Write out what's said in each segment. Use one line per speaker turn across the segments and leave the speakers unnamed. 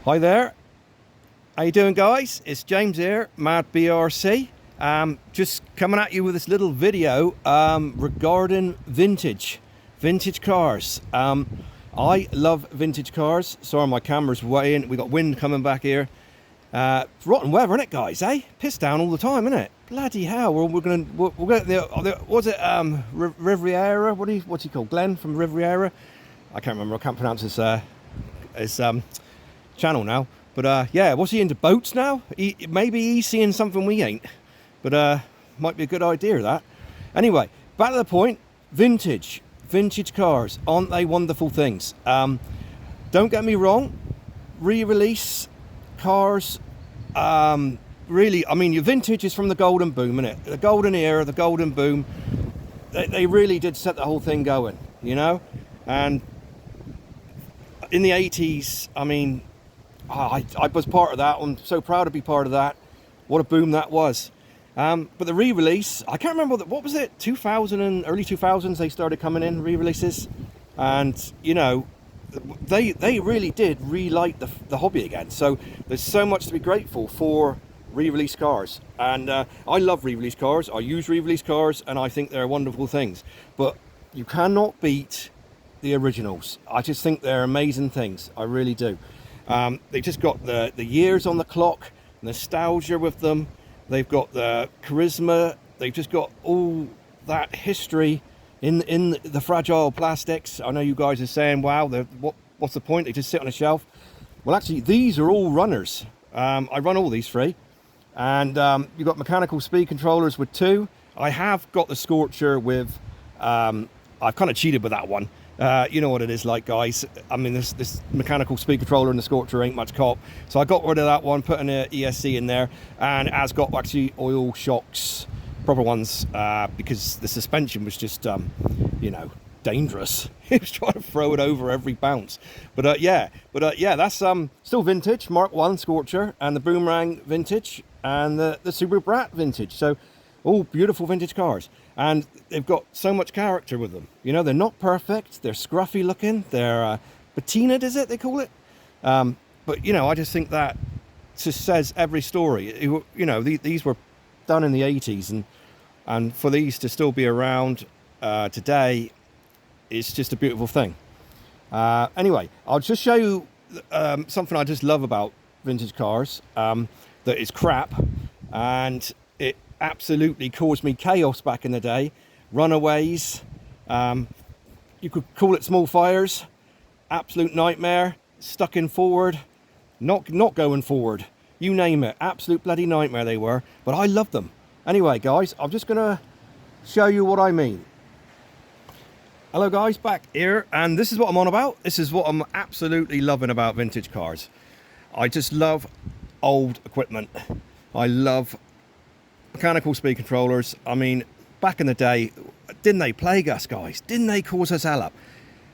Hi there, how you doing guys? It's James here, Mad BRC. Just coming at you with this little video regarding vintage cars. I love vintage cars. Sorry, my camera's way in. We got wind coming back here. It's rotten weather, isn't it, guys? Eh? Piss down all the time, isn't it? Bloody hell! We're gonna was it Riviera? What's he called? Glenn from Riviera? I can't remember. I can't pronounce his channel now. But yeah, what's he into, boats now? Maybe he's seeing something we ain't. But might be a good idea, that. Anyway, back to the point. Vintage cars, aren't they wonderful things? Don't get me wrong, re-release cars, really, I mean, your vintage is from the golden boom, innit? The golden era, the golden boom, they really did set the whole thing going, you know? And in the 80s, I mean, I was part of that. I'm so proud to be part of that. What a boom that was. But the re-release, I can't remember, what was it, 2000 and early 2000s they started coming in, re-releases. And, you know, they really did relight the hobby again. So there's so much to be grateful for re-release cars. And I love re-release cars. I use re-release cars and I think they're wonderful things. But you cannot beat the originals. I just think they're amazing things. I really do. They've just got the years on the clock, nostalgia with them. They've got the charisma. They've just got all that history in the fragile plastics. I know you guys are saying, wow, what's the point? They just sit on a shelf. Well, actually, these are all runners. I run all these three. And you've got mechanical speed controllers with 2. I have got the Scorcher with, I've kind of cheated with that one. You know what it is like, guys. I mean, this mechanical speed controller in the Scorcher ain't much cop. So I got rid of that one, put an ESC in there, and it has got actually oil shocks, proper ones, because the suspension was just, you know, dangerous. It was trying to throw it over every bounce. But yeah, that's still vintage, Mark 1 Scorcher, and the Boomerang vintage, and the Subaru Brat vintage. So all beautiful vintage cars. And they've got so much character with them. You know, they're not perfect. They're scruffy looking. They're patinaed, is it they call it? But, you know, I just think that just says every story. You know, these were done in the 80s. And for these to still be around today, it's just a beautiful thing. Anyway, I'll just show you something I just love about vintage cars. That is crap. And it absolutely caused me chaos back in the day. Runaways, you could call it small fires, absolute nightmare, stuck in forward, not going forward, you name it, absolute bloody nightmare they were, but I love them. Anyway guys, I'm just gonna show you what I mean. Hello guys, back here, and this is what I'm on about. This is what I'm absolutely loving about vintage cars. I just love old equipment. I love mechanical speed controllers. I mean, back in the day, didn't they plague us, guys? Didn't they cause us hell up?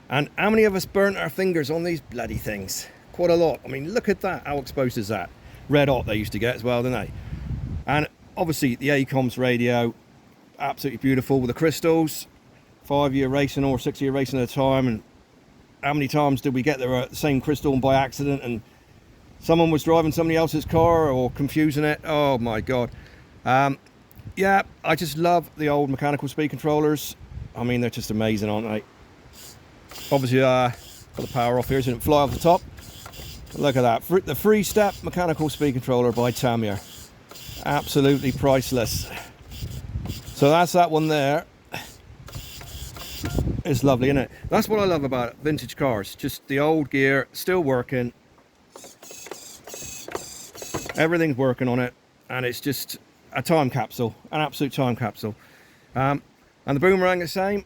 And how many of us burnt our fingers on these bloody things? Quite a lot. I mean, look at that. How exposed is that? Red hot they used to get as well, didn't they? And obviously the ACOMS radio, absolutely beautiful with the crystals. 5-year racing or 6-year racing at a time. And how many times did we get the same crystal by accident and someone was driving somebody else's car or confusing it? Oh my God. Yeah, I just love the old mechanical speed controllers. I mean, they're just amazing, aren't they? Obviously, got the power off here so it didn't fly off the top. Look at that. The three-step mechanical speed controller by Tamiya. Absolutely priceless. So that's that one there. It's lovely, isn't it? That's what I love about vintage cars. Just the old gear, still working. Everything's working on it. And it's just a time capsule, an absolute time capsule. And the Boomerang the same.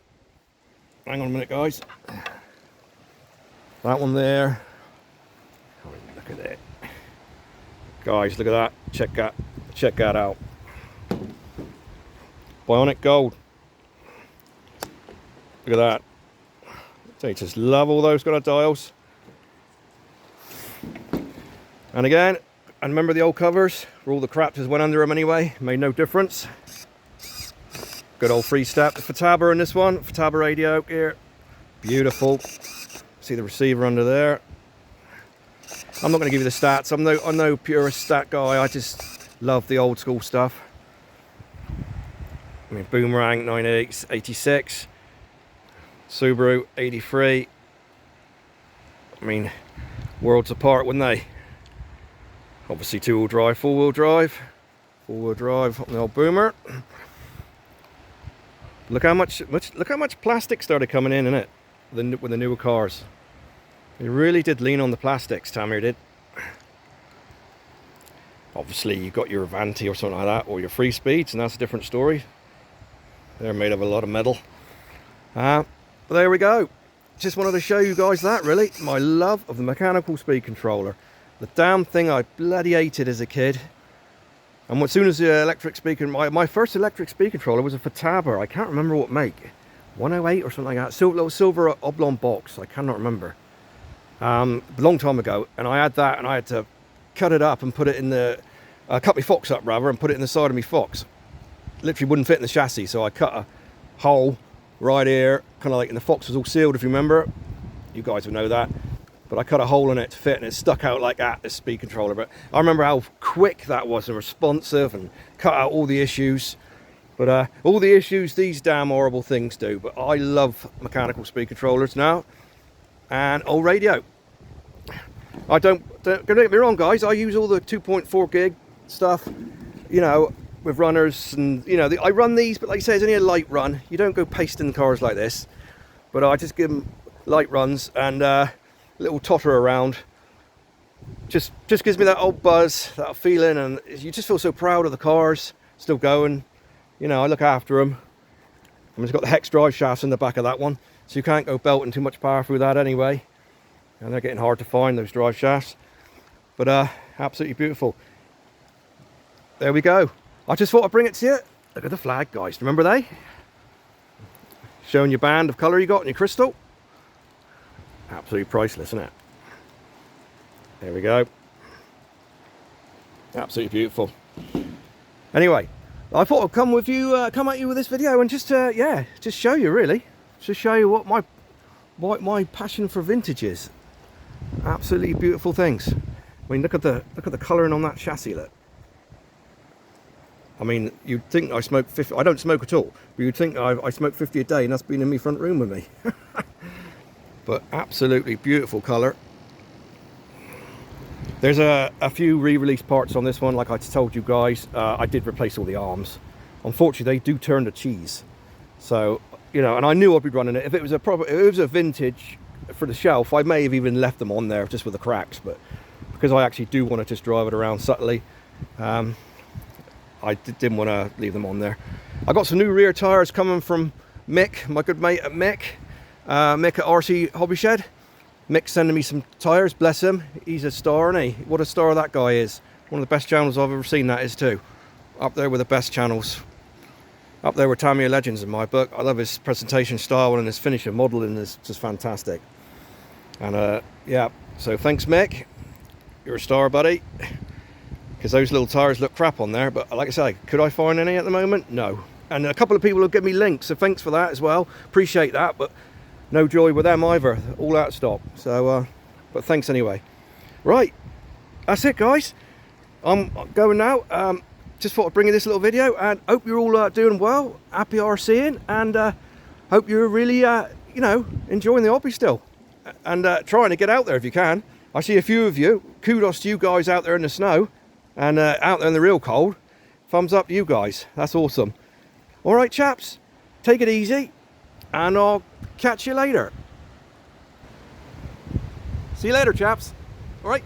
Hang on a minute, guys. That one there. Oh, look at it, guys. Look at that. Check that out. Bionic gold. Look at that. They just love all those kind of dials. And again, and remember the old covers where all the crap just went under them anyway, made no difference. Good old three-step. The Futaba in this one, Futaba radio here, beautiful. See the receiver under there. I'm not going to give you the stats. I'm no purist stat guy. I just love the old school stuff. I mean, Boomerang 86, Subaru 83. I mean, worlds apart, wouldn't they? Obviously 2-wheel drive, 4-wheel drive, 4-wheel drive on the old Boomer. Look how much plastic started coming in it with the newer cars. They really did lean on the plastics, Tamiya did. Obviously you got your Avanti or something like that, or your Free Speeds, and that's a different story. They're made of a lot of metal. But there we go. Just wanted to show you guys that, really. My love of the mechanical speed controller. The damn thing I bloody hated as a kid. And as soon as the electric speed, my first electric speed controller was a Futaba. I can't remember what make. 108 or something like that. Little silver oblong box. I cannot remember. A long time ago. And I had that, and I had to cut it up and put it in the... cut my Fox up, rather, and put it in the side of my Fox. Literally wouldn't fit in the chassis, so I cut a hole right here, kind of like, and the Fox was all sealed, if you remember. You guys will know that. But I cut a hole in it to fit, and it stuck out like that, this speed controller. But I remember how quick that was and responsive, and cut out all the issues. But all the issues these damn horrible things do. But I love mechanical speed controllers now. And old radio. Don't get me wrong, guys. I use all the 2.4 gig stuff, you know, with runners, and you know, I run these, but like I say, it's only a light run. You don't go pasting cars like this, but I just give them light runs and little totter around. Just gives me that old buzz, that feeling, and you just feel so proud of the cars still going. You know, I look after them. I mean, it's got the hex drive shafts in the back of that one, so you can't go belting too much power through that anyway. And they're getting hard to find, those drive shafts. But absolutely beautiful. There we go. I just thought I'd bring it to you. Look at the flag, guys. Remember they? Showing your band of colour you got in your crystal. Absolutely priceless, isn't it? There we go. Absolutely beautiful. Anyway, I thought I'd come with you, come at you with this video and just yeah, just show you, really. Just show you what my passion for vintage is. Absolutely beautiful things. I mean, look at the colouring on that chassis. Look. I mean, you'd think I smoke 50. I don't smoke at all, but you'd think I smoke 50 a day, and that's been in my front room with me. But absolutely beautiful colour. There's a few re-release parts on this one, like I told you guys. I did replace all the arms. Unfortunately, they do turn to cheese. So, you know, and I knew I'd be running it. If it was a vintage for the shelf, I may have even left them on there just with the cracks. But because I actually do want to just drive it around subtly, I didn't want to leave them on there. I got some new rear tyres coming from Mick, my good mate at Mick. Mick at RC Hobby Shed. Mick sending me some tyres, bless him. He's a star, isn't he? What a star that guy is. One of the best channels I've ever seen, that is too. Up there with the best channels. Up there with Tamiya Legends in my book. I love his presentation style, and his finisher modelling is just fantastic. And yeah, so thanks Mick. You're a star, buddy. Because those little tyres look crap on there, but like I say, could I find any at the moment? No. And a couple of people have given me links, so thanks for that as well. Appreciate that, but no joy with them either. All out of stock. So, but thanks anyway. Right, that's it, guys. I'm going now. Just thought I'd bring you this little video, and hope you're all doing well, happy RCing, and hope you're really, you know, enjoying the hobby still, and trying to get out there if you can. I see a few of you. Kudos to you guys out there in the snow. And out there in the real cold, thumbs up to you guys. That's awesome. All right, chaps, take it easy, and I'll catch you later. See you later, chaps. All right.